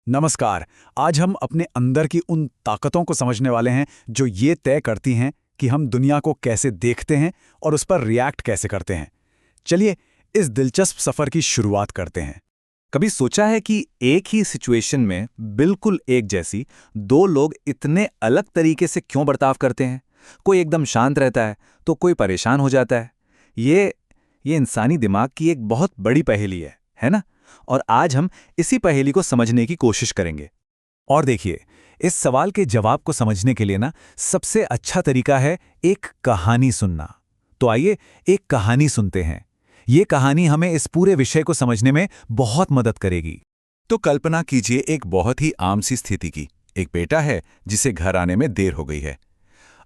नमस्कार। आज हम अपने अंदर की उन ताकतों को समझने वाले हैं जो ये तय करती हैं कि हम दुनिया को कैसे देखते हैं और उस पर रिएक्ट कैसे करते हैं। चलिए इस दिलचस्प सफर की शुरुआत करते हैं। कभी सोचा है कि एक ही सिचुएशन में बिल्कुल एक जैसी दो लोग इतने अलग तरीके से क्यों बर्ताव करते हैं? कोई एकदम शांत रहता है तो कोई परेशान हो जाता है। ये इंसानी दिमाग की एक बहुत बड़ी पहेली है ना? और आज हम इसी पहेली को समझने की कोशिश करेंगे। और देखिए, इस सवाल के जवाब को समझने के लिए सबसे अच्छा तरीका है एक कहानी सुनना। तो आइए एक कहानी सुनते हैं। ये कहानी हमें इस पूरे विषय को समझने में बहुत मदद करेगी। तो कल्पना कीजिए एक बहुत ही आम सी स्थिति की। एक बेटा है जिसे घर आने में देर हो गई है।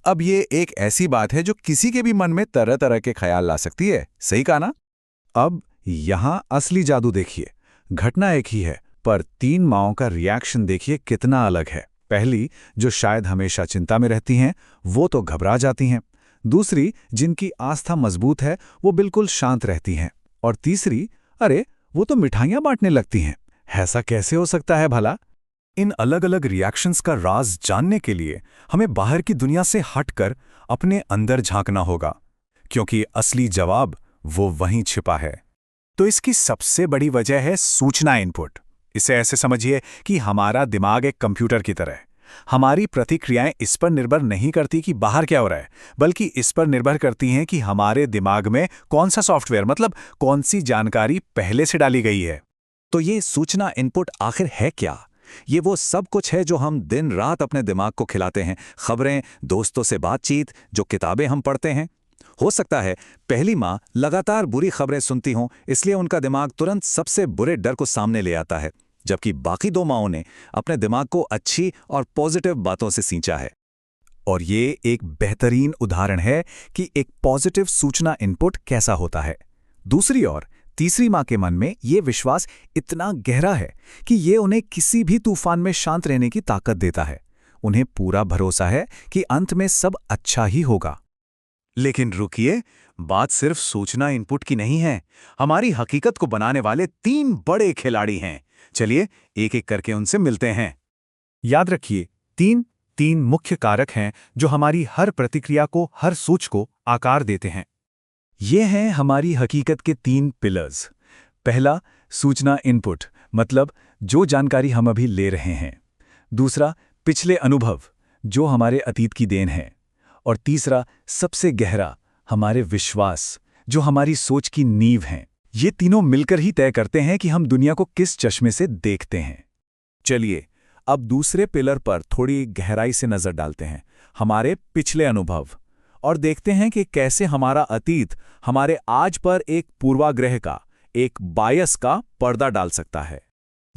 अब ये एक ऐसी बात है जो किसी के भी मन में तरह तरह के ख्याल ला सकती है। सही कहा ना? अब यहां असली जादू देखिए। घटना एक ही है, पर तीन माँओं का रिएक्शन देखिए कितना अलग है। पहली, जो शायद हमेशा चिंता में रहती हैं, वो तो घबरा जाती हैं। दूसरी, जिनकी आस्था मजबूत है, वो बिल्कुल शांत रहती हैं। और तीसरी, अरे वो तो मिठाइयाँ बांटने लगती हैं। ऐसा कैसे हो सकता है भला? इन अलग अलग रिएक्शंस का राज जानने के लिए हमें बाहर की दुनिया से हटकर अपने अंदर झांकना होगा, क्योंकि असली जवाब वो वहीं छिपा है। तो इसकी सबसे बड़ी वजह है सूचना इनपुट। इसे ऐसे समझिए कि हमारा दिमाग एक कंप्यूटर की तरह है। हमारी प्रतिक्रियाएं इस पर निर्भर नहीं करती कि बाहर क्या हो रहा है, बल्कि इस पर निर्भर करती हैं कि हमारे दिमाग में कौन सा सॉफ्टवेयर, मतलब कौन सी जानकारी पहले से डाली गई है। तो ये सूचना इनपुट आखिर है क्या? ये वो सब कुछ है जो हम दिन रात अपने दिमाग को खिलाते हैं। खबरें, दोस्तों से बातचीत, जो किताबें हम पढ़ते हैं। हो सकता है पहली माँ लगातार बुरी खबरें सुनती हों, इसलिए उनका दिमाग तुरंत सबसे बुरे डर को सामने ले आता है, जबकि बाकी दो माँओं ने अपने दिमाग को अच्छी और पॉजिटिव बातों से सींचा है। और ये एक बेहतरीन उदाहरण है कि एक पॉजिटिव सूचना इनपुट कैसा होता है। दूसरी ओर तीसरी माँ के मन में ये विश्वास इतना गहरा है कि ये उन्हें किसी भी तूफान में शांत रहने की ताकत देता है। उन्हें पूरा भरोसा है कि अंत में सब अच्छा ही होगा। लेकिन रुकिए, बात सिर्फ सूचना इनपुट की नहीं है। हमारी हकीकत को बनाने वाले तीन बड़े खिलाड़ी हैं। चलिए एक एक करके उनसे मिलते हैं। याद रखिए, तीन मुख्य कारक हैं जो हमारी हर प्रतिक्रिया को, हर सोच को आकार देते हैं। ये हैं हमारी हकीकत के तीन पिलर्स। पहला, सूचना इनपुट, मतलब जो जानकारी हम अभी ले रहे हैं। दूसरा, पिछले अनुभव, जो हमारे अतीत की देन है। और तीसरा, सबसे गहरा, हमारे विश्वास, जो हमारी सोच की नींव हैं। ये तीनों मिलकर ही तय करते हैं कि हम दुनिया को किस चश्मे से देखते हैं। चलिए अब दूसरे पिलर पर थोड़ी गहराई से नजर डालते हैं, हमारे पिछले अनुभव, और देखते हैं कि कैसे हमारा अतीत हमारे आज पर एक पूर्वाग्रह का, एक बायस का पर्दा डाल सकता है।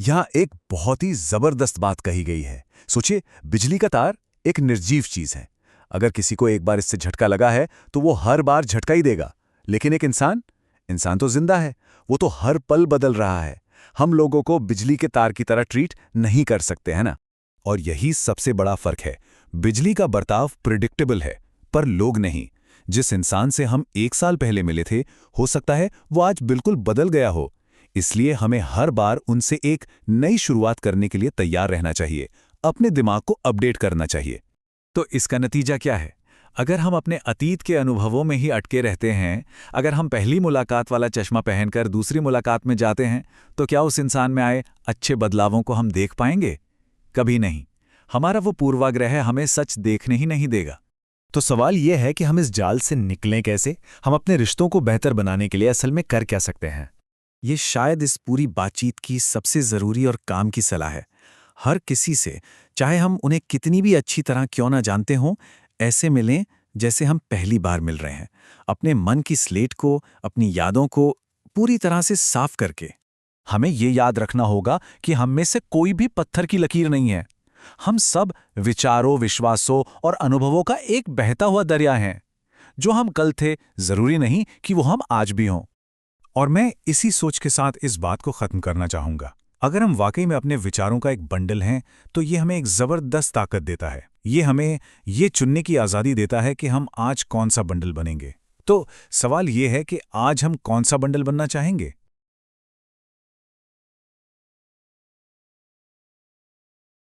यहां एक बहुत ही जबरदस्त बात कही गई है। सोचिए, बिजली का तार एक निर्जीव चीज है। अगर किसी को एक बार इससे झटका लगा है तो वो हर बार झटका ही देगा। लेकिन एक इंसान तो जिंदा है, वो तो हर पल बदल रहा है। हम लोगों को बिजली के तार की तरह ट्रीट नहीं कर सकते, है ना? और यही सबसे बड़ा फर्क है। बिजली का बर्ताव प्रिडिक्टेबल है, पर लोग नहीं। जिस इंसान से हम 1 साल पहले मिले थे, हो सकता है वो आज बिल्कुल बदल गया हो। इसलिए हमें हर बार उनसे एक नई शुरुआत करने के लिए तैयार रहना चाहिए, अपने दिमाग को अपडेट करना चाहिए। तो इसका नतीजा क्या है? अगर हम अपने अतीत के अनुभवों में ही अटके रहते हैं, अगर हम पहली मुलाकात वाला चश्मा पहनकर दूसरी मुलाकात में जाते हैं, तो क्या उस इंसान में आए अच्छे बदलावों को हम देख पाएंगे? कभी नहीं। हमारा वो पूर्वाग्रह हमें सच देखने ही नहीं देगा। तो सवाल यह है कि हम इस जाल से निकलें कैसे? हम अपने रिश्तों को बेहतर बनाने के लिए असल में कर क्या सकते हैं? ये शायद इस पूरी बातचीत की सबसे ज़रूरी और काम की सलाह है। हर किसी से, चाहे हम उन्हें कितनी भी अच्छी तरह क्यों ना जानते हों, ऐसे मिलें जैसे हम पहली बार मिल रहे हैं। अपने मन की स्लेट को, अपनी यादों को पूरी तरह से साफ करके। हमें ये याद रखना होगा कि हम में से कोई भी पत्थर की लकीर नहीं है। हम सब विचारों, विश्वासों और अनुभवों का एक बहता हुआ दरिया हैं। जो हम कल थे, जरूरी नहीं कि वो हम आज भी हों। और मैं इसी सोच के साथ इस बात को खत्म करना चाहूंगा। अगर हम वाकई में अपने विचारों का एक बंडल हैं, तो ये हमें एक जबरदस्त ताकत देता है। ये हमें ये चुनने की आज़ादी देता है कि हम आज कौन सा बंडल बनेंगे। तो सवाल ये है कि आज हम कौन सा बंडल बनना चाहेंगे?